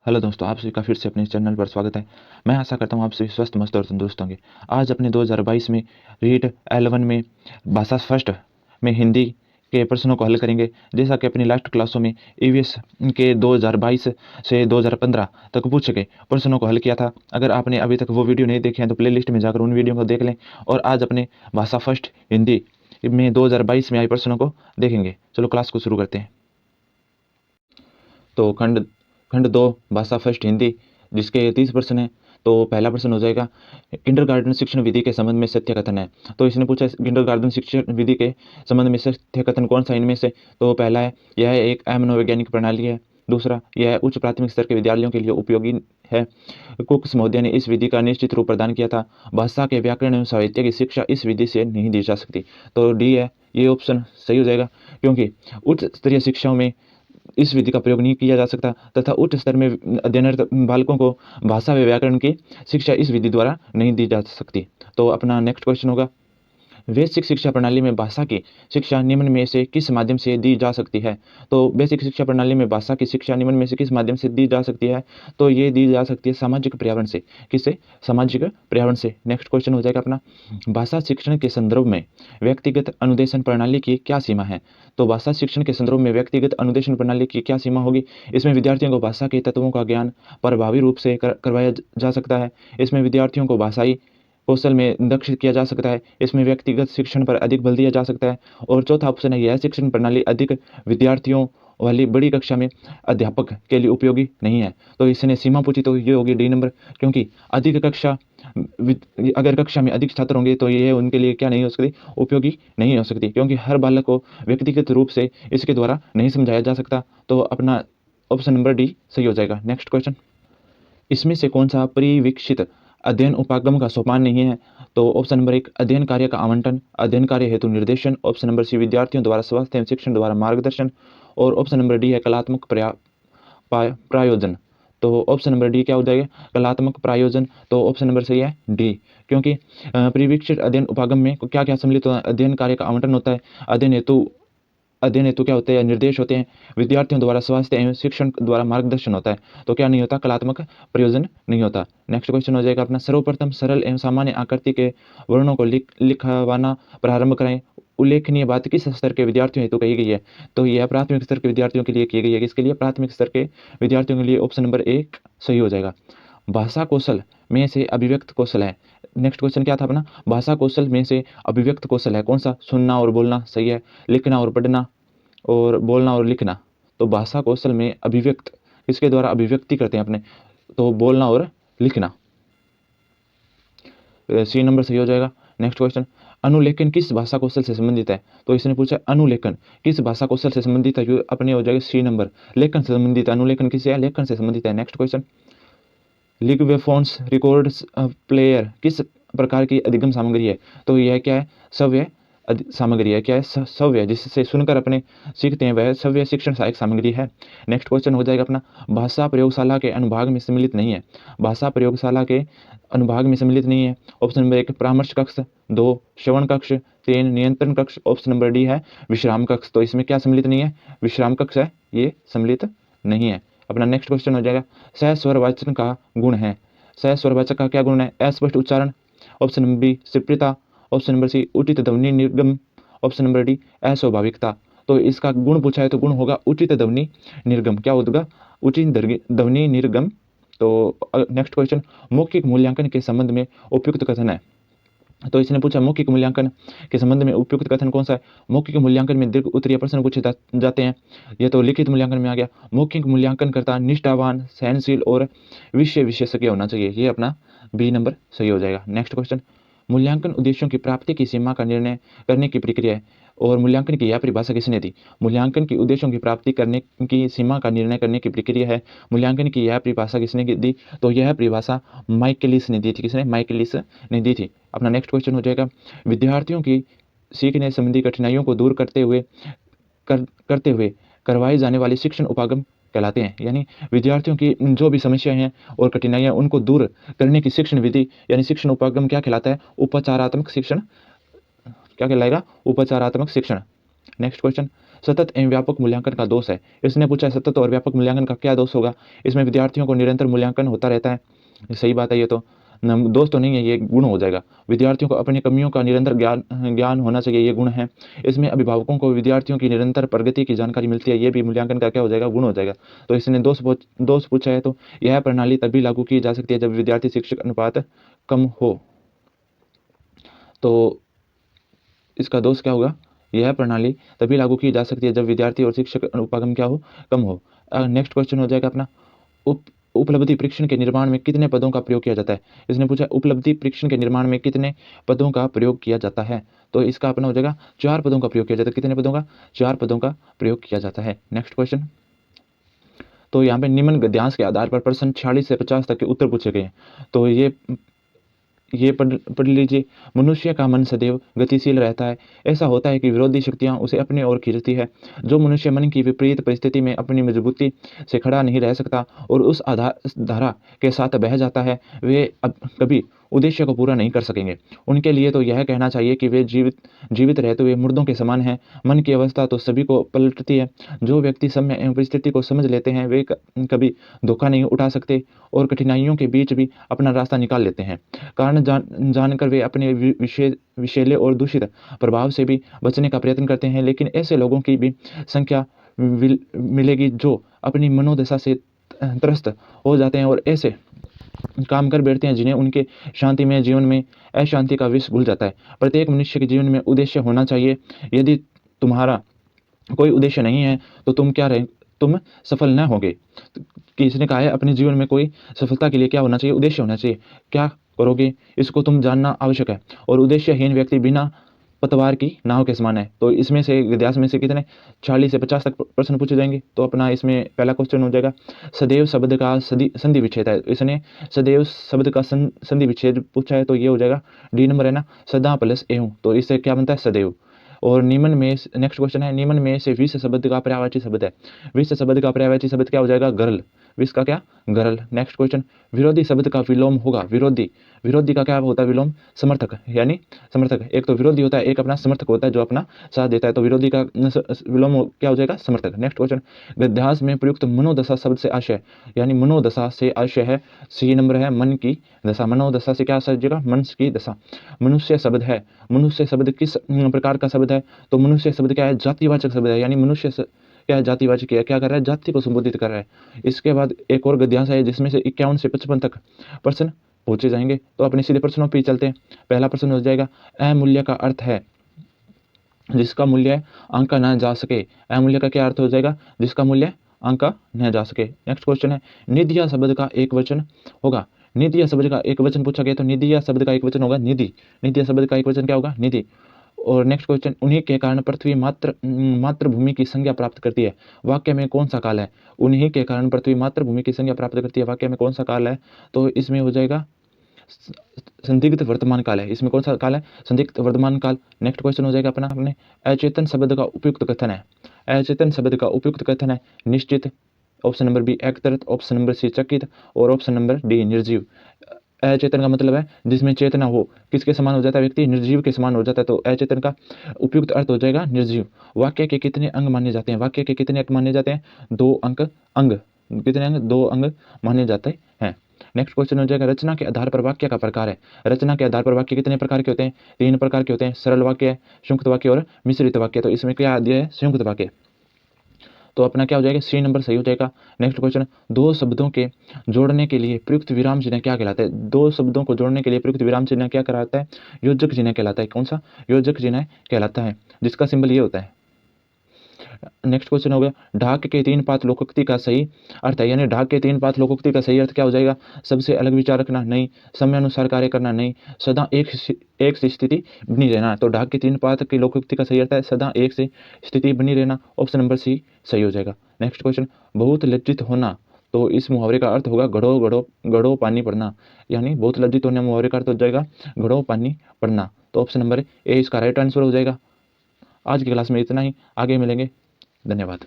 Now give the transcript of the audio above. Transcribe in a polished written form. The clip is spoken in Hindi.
हेलो दोस्तों, आप सभी का फिर से अपने इस चैनल पर स्वागत है। मैं आशा करता हूँ आप सभी स्वस्थ, मस्त और तंदुरुस्त होंगे। आज अपने 2022 में रीट L1 में भाषा फर्स्ट में हिंदी के प्रश्नों को हल करेंगे। जैसा कि अपनी लास्ट क्लासों में ईवीएस के 2022 से 2015 तक पूछे गए प्रश्नों को हल किया था। अगर आपने अभी तक वो वीडियो नहीं देखे हैं तो प्लेलिस्ट में जाकर उन वीडियो को देख लें और आज अपने भाषा फर्स्ट हिंदी में 2022 में आए प्रश्नों को देखेंगे। चलो क्लास को शुरू करते हैं। तो खंड खंड 2 भाषा फर्स्ट हिंदी, जिसके 30 प्रश्न हैं। तो पहला प्रश्न हो जाएगा, किंडरगार्टन शिक्षण विधि के संबंध में सत्य कथन है। तो इसने पूछा किंडरगार्टन शिक्षण विधि के संबंध में सत्य कथन कौन सा इनमें से। तो पहला है, यह एक मनोवैज्ञानिक प्रणाली है। दूसरा, यह उच्च प्राथमिक स्तर के विद्यालयों के लिए उपयोगी है। कुक्स महोदय ने इस विधि का निश्चित रूप प्रदान किया था। भाषा के व्याकरण एवं साहित्य की शिक्षा इस विधि से नहीं दी जा सकती। तो डी है, ये ऑप्शन सही हो जाएगा, क्योंकि उच्च स्तरीय शिक्षाओं में इस विधि का प्रयोग नहीं किया जा सकता तथा उच्च स्तर में अध्ययनरत बालकों को भाषा व व्याकरण की शिक्षा इस विधि द्वारा नहीं दी जा सकती। तो अपना नेक्स्ट क्वेश्चन होगा, बेसिक शिक्षा प्रणाली में भाषा की शिक्षा निम्न में से किस माध्यम से दी जा सकती है। तो बेसिक शिक्षा प्रणाली में भाषा की शिक्षा निम्न में से किस माध्यम से दी जा सकती है। तो ये दी जा सकती है सामाजिक पर्यावरण से। किससे? सामाजिक पर्यावरण से। नेक्स्ट क्वेश्चन हो जाएगा अपना, भाषा शिक्षण के संदर्भ में व्यक्तिगत अनुदेशन प्रणाली की क्या सीमा है। तो भाषा शिक्षण के संदर्भ में व्यक्तिगत अनुदेशन प्रणाली की क्या सीमा होगी। इसमें विद्यार्थियों को भाषा के तत्वों का ज्ञान प्रभावी रूप से करवाया जा सकता है। इसमें विद्यार्थियों को भाषाई कौशल में दक्ष किया जा सकता है। इसमें व्यक्तिगत शिक्षण पर अधिक बल दिया जा सकता है। और चौथा ऑप्शन है, यह शिक्षण प्रणाली अधिक विद्यार्थियों वाली बड़ी कक्षा में अध्यापक के लिए उपयोगी नहीं है। तो इसने सीमा पूछी तो ये होगी डी नंबर, क्योंकि अधिक कक्षा अगर कक्षा में अधिक छात्र होंगे तो ये उनके लिए क्या नहीं हो सकती, उपयोगी नहीं हो सकती, क्योंकि हर बालक को व्यक्तिगत रूप से इसके द्वारा नहीं समझाया जा सकता। तो अपना ऑप्शन नंबर डी सही हो जाएगा। नेक्स्ट क्वेश्चन, इसमें से कौन सा परिवीक्षित अध्ययन उपागम का सोपान नहीं है। तो ऑप्शन नंबर 1, अध्ययन कार्य का आवंटन, अध्ययन कार्य हेतु निर्देशन। ऑप्शन नंबर सी, विद्यार्थियों द्वारा स्वास्थ्य एवं शिक्षण द्वारा मार्गदर्शन। और ऑप्शन नंबर डी है कलात्मक प्रायोजन। तो ऑप्शन नंबर डी क्या हो जाएगा, कलात्मक प्रायोजन। तो ऑप्शन नंबर सही है डी, क्योंकि परिवीक्षित अध्ययन उपागम में क्या क्या सम्मिलित होता है। अध्ययन कार्य का आवंटन होता है, अध्ययन हेतु क्या होते हैं, निर्देश होते हैं, विद्यार्थियों द्वारा स्वास्थ्य एवं शिक्षण द्वारा मार्गदर्शन होता है। तो क्या नहीं होता, कलात्मक प्रयोजन नहीं होता। नेक्स्ट क्वेश्चन हो जाएगा अपना, सर्वप्रथम सरल एवं सामान्य आकृति के वर्णों को लिखवाना प्रारंभ करें। उल्लेखनीय बात किस स्तर के विद्यार्थियों हेतु कही गई है। तो यह प्राथमिक स्तर के विद्यार्थियों के लिए की गई है। किसके लिए? प्राथमिक स्तर के विद्यार्थियों के लिए। ऑप्शन नंबर 1 सही हो जाएगा। भाषा कौशल में से अभिव्यक्त कौशल है। नेक्स्ट क्वेश्चन क्या था अपना, भाषा कौशल में से अभिव्यक्त कौशल है कौन सा। सुनना और बोलना सही है, लिखना और पढ़ना और बोलना और लिखना। तो भाषा कौशल में अभिव्यक्त इसके द्वारा अभिव्यक्ति करते हैं अपने, तो बोलना और लिखना। सी नंबर सही हो जाएगा। नेक्स्ट क्वेश्चन, अनुलेखन किस भाषा कौशल से संबंधित है। तो इसने पूछा अनुलेखन किस भाषा कौशल से संबंधित है, जो अपने हो जाएगा सी नंबर, लेखन से संबंधित है। अनुलेखन किससे है, लेखन से संबंधित है। नेक्स्ट क्वेश्चन, लिग्वेफोन्स रिकॉर्ड्स प्लेयर किस प्रकार की अधिगम सामग्री है। तो यह क्या है, सव्य सामग्री है। क्या है, सव्य, जिससे सुनकर अपने सीखते हैं, वह सव्य शिक्षण सहायक सामग्री है। नेक्स्ट क्वेश्चन हो जाएगा अपना, भाषा प्रयोगशाला के अनुभाग में सम्मिलित नहीं है। भाषा प्रयोगशाला के अनुभाग में सम्मिलित नहीं है। ऑप्शन नंबर 1 परामर्श कक्ष, 2 श्रवण कक्ष, 3 नियंत्रण कक्ष। ऑप्शन नंबर डी है विश्राम कक्ष। तो इसमें क्या सम्मिलित नहीं है, विश्राम कक्ष है, ये सम्मिलित नहीं है। अपना नेक्स्ट क्वेश्चन हो जाएगा, सहस्वरवाचन का गुण है। सहस्वरवाचक का क्या गुण है, अस्पष्ट उच्चारण। ऑप्शन नंबर बी शिप्रिता। ऑप्शन नंबर सी उचित ध्वनि निर्गम। ऑप्शन नंबर डी अस्वाभाविकता। तो इसका गुण पूछा है तो गुण होगा उचित ध्वनि निर्गम। क्या होगा, उचित ध्वनि निर्गम। तो नेक्स्ट क्वेश्चन, मौखिक मूल्यांकन के संबंध में उपयुक्त कथन है। तो इसने पूछा मौखिक मूल्यांकन के संबंध में उपयुक्त कथन कौन सा है। मौखिक मूल्यांकन में दीर्घ उत्तरीय प्रश्न पूछे जाते हैं। ये तो लिखित मूल्यांकन में आ गया। मौखिक मूल्यांकन करता निष्ठावान, सहनशील और विषय विशेषज्ञ होना चाहिए। ये अपना बी नंबर सही हो जाएगा। नेक्स्ट क्वेश्चन, मूल्यांकन उद्देश्यों की प्राप्ति की सीमा का निर्णय करने की प्रक्रिया है और मूल्यांकन की यह परिभाषा किसने दी। मूल्यांकन की उद्देश्यों की प्राप्ति करने की सीमा का निर्णय करने की प्रक्रिया है, मूल्यांकन की यह परिभाषा किसने दी। तो यह परिभाषा माइकलिस ने दी थी। किसने, माइकलिस ने दी थी। अपना नेक्स्ट क्वेश्चन हो जाएगा, विद्यार्थियों की सीखने संबंधी कठिनाइयों को दूर करते हुए करवाई जाने वाली शिक्षण उपागम कहलाते हैं। यानी विद्यार्थियों की जो भी समस्याएं हैं और कठिनाइयां उनको दूर करने की शिक्षण विधि यानी शिक्षण उपागम क्या कहलाता है, उपचारात्मक शिक्षण क्या कहलाएगा, उपचारात्मक शिक्षण। नेक्स्ट क्वेश्चन, सतत एवं व्यापक मूल्यांकन का दोष है। इसने पूछा है सतत और व्यापक मूल्यांकन का क्या दोष होगा। इसमें विद्यार्थियों को निरंतर मूल्यांकन होता रहता है। सही बात है, ये तो दोष तो नहीं है, ये गुण हो जाएगा। विद्यार्थियों को अपनी कमियों का निरंतर ज्ञान होना चाहिए, ये गुण है। इसमें अभिभावकों को विद्यार्थियों की निरंतर प्रगति की जानकारी मिलती है, ये भी मूल्यांकन का क्या हो जाएगा, गुण हो जाएगा। तो इसने दोष पूछा है, तो यह प्रणाली तभी लागू की जा सकती है जब विद्यार्थी शिक्षक अनुपात कम हो। तो इसका दोष क्या होगा, यह प्रणाली तभी लागू की जा सकती है जब विद्यार्थी और शिक्षक अनुपात क्या हो, कम हो। नेक्स्ट क्वेश्चन हो जाएगा अपना, उपलब्धि परीक्षण के निर्माण में कितने पदों का प्रयोग किया जाता है। इसने पूछा उपलब्धि परीक्षण के निर्माण में कितने पदों का प्रयोग किया जाता है। तो इसका अपना हो जाएगा 4 पदों का प्रयोग किया जाता है। कितने पदों का, 4 पदों का प्रयोग किया जाता है। नेक्स्ट क्वेश्चन, तो यहाँ पे निम्न गद्यांश के आधार पर प्रश्न 46 से 50 तक के उत्तर पूछे गए हैं। तो ये पढ़ लीजिए। मनुष्य का मन सदैव गतिशील रहता है। ऐसा होता है कि विरोधी शक्तियां उसे अपने ओर खींचती है। जो मनुष्य मन की विपरीत परिस्थिति में अपनी मजबूती से खड़ा नहीं रह सकता और उस धारा के साथ बह जाता है, वे अब कभी उद्देश्य को पूरा नहीं कर सकेंगे। उनके लिए तो यह कहना चाहिए कि वे जीवित रहते हुए मुर्दों के समान हैं। मन की अवस्था तो सभी को पलटती है। जो व्यक्ति समय एवं परिस्थिति को समझ लेते हैं वे कभी धोखा नहीं उठा सकते और कठिनाइयों के बीच भी अपना रास्ता निकाल लेते हैं। कारण जानकर वे अपने विषैले और दूषित प्रभाव से भी बचने का प्रयत्न करते हैं। लेकिन ऐसे लोगों की भी संख्या मिलेगी जो अपनी मनोदशा से त्रस्त हो जाते हैं और ऐसे काम कर बैठते हैं जिन्हें उनके शांतिमय जीवन में अशांति का विष घुल जाता है। प्रत्येक मनुष्य के जीवन में उद्देश्य होना चाहिए। यदि तुम्हारा कोई उद्देश्य नहीं है तो तुम सफल न होगे। किसने कहा है, अपने जीवन में कोई सफलता के लिए क्या होना चाहिए, उद्देश्य होना चाहिए। क्या करोगे इसको तुम जानना आवश्यक है। और उद्देश्यहीन व्यक्ति बिना पतवार की नाव के समान है। तो इसमें से गद्यांश में से कितने 40 से 50 तक प्रश्न पूछे जाएंगे। तो अपना इसमें पहला क्वेश्चन हो जाएगा, सदैव शब्द का संधि विच्छेद है। इसने सदैव शब्द का संधि विच्छेद पूछा है, तो ये हो जाएगा डी नंबर है ना, सदा प्लस एवं। तो इससे क्या बनता है, सदैव। और निम्न में नेक्स्ट क्वेश्चन है, निम्न में से विष शब्द का पर्यायवाची शब्द है। विष शब्द का पर्यायवाची शब्द क्या हो जाएगा, गरल। विष का क्या, गरल। नेक्स्ट क्वेश्चन, विरोधी शब्द का विलोम होगा, विरोधी का क्या होता है, विलोम, समर्थक, यानी समर्थक। एक तो विरोधी होता है, एक अपना समर्थक होता है जो अपना साथ देता है। तो विरोधी का विलोम क्या हो जाएगा, समर्थक। नेक्स्ट क्वेश्चन, गद्यांश में प्रयुक्त मनोदशा शब्द से आशय, यानी मनोदशा से आशय है, सी नंबर है, मन की दशा। मनोदशा से क्या आशय, मन की दशा। मनुष्य शब्द है, मनुष्य शब्द किस प्रकार का शब्द है, तो मनुष्य शब्द क्या है, जातिवाचक शब्द है। यानी मनुष्य क्या है, जातिवाचक है, क्या कर रहा है, जाति को संबोधित कर रहा है। इसके बाद एक और गद्यांश है जिसमें से 51 से 55 तक प्रश्न पूछे जाएंगे। तो अपने सीधे प्रश्नों पर चलते हैं। पहला प्रश्न हो जाएगा, अमूल्य का अर्थ है जिसका मूल्य आंका न जा सके। अमूल्य का क्या अर्थ हो जाएगा, जिसका मूल्य आंका न जा सके। नेक्स्ट क्वेश्चन है, निधिया शब्द का एक वचन होगा। निधिया शब्द का एक वचन पूछा गया, तो निधिया शब्द का एक वचन होगा निधि। निधिया शब्द का एक वचन क्या होगा, निधि। और नेक्स्ट क्वेश्चन, उन्हीं के कारण पृथ्वी मातृभूमि की संज्ञा प्राप्त करती है। वाक्य में कौन सा काल है, उन्हीं के कारण पृथ्वी मातृभूमि की संज्ञा प्राप्त करती है। वाक्य में कौन सा काल है, तो इसमें हो जाएगा संदिग्ध वर्तमान काल है। इसमें कौन सा काल है, संदिग्ध वर्तमान काल। नेक्स्ट क्वेश्चन हो जाएगा अपने अचेतन शब्द का उपयुक्त कथन है। अचेतन शब्द का उपयुक्त कथन है निश्चित, ऑप्शन नंबर बी एकत्रित, ऑप्शन नंबर सी चकित और ऑप्शन नंबर डी निर्जीव। अचेतन का मतलब है जिसमें चेतना हो, किसके समान हो जाता है व्यक्ति, निर्जीव के समान हो जाता है। तो अचेतन का उपयुक्त अर्थ हो जाएगा निर्जीव। वाक्य के कितने अंग माने जाते हैं, वाक्य के कितने अंग माने जाते हैं, 2 अंग। कितने अंग, 2 अंग माने जाते हैं। नेक्स्ट क्वेश्चन हो जाएगा, रचना के आधार पर वाक्य का प्रकार है। रचना के आधार पर वाक्य कितने प्रकार के होते हैं, 3 प्रकार के होते हैं, सरल वाक्य, संयुक्त वाक्य और मिश्रित वाक्य। तो इसमें क्या दिया है, संयुक्त वाक्य। तो अपना क्या हो जाएगा, सी नंबर सही हो जाएगा। नेक्स्ट क्वेश्चन, 2 शब्दों के जोड़ने के लिए प्रयुक्त विराम चिन्ह क्या कहलाता है। 2 शब्दों को जोड़ने के लिए प्रयुक्त विराम चिन्ह क्या कहलाता है, योजक चिन्ह कहलाता है। कौन सा, योजक चिन्ह कहलाता है, जिसका सिंबल ये होता है। नेक्स्ट क्वेश्चन हो गया, ढाक के 3 पात लोकोक्ति का सही अर्थ है। यानी ढाक के 3 पात लोकोक्ति का सही अर्थ क्या हो जाएगा, सबसे अलग विचार रखना नहीं, समय अनुसार कार्य करना नहीं, सदा एक सी स्थिति बनी रहना। तो ढाक के 3 पात की लोकोक्ति का सही अर्थ है सदा एक सी स्थिति बनी रहना। ऑप्शन नंबर सी सही हो जाएगा। नेक्स्ट क्वेश्चन, बहुत लज्जित होना। तो इस मुहावरे का अर्थ होगा घड़ो घड़ो घड़ो पानी पड़ना। यानी बहुत लज्जित होने मुहावरे का अर्थ हो जाएगा घड़ो पानी पड़ना। तो ऑप्शन नंबर ए इसका राइट आंसर हो जाएगा। आज की क्लास में इतना ही, आगे मिलेंगे। धन्यवाद।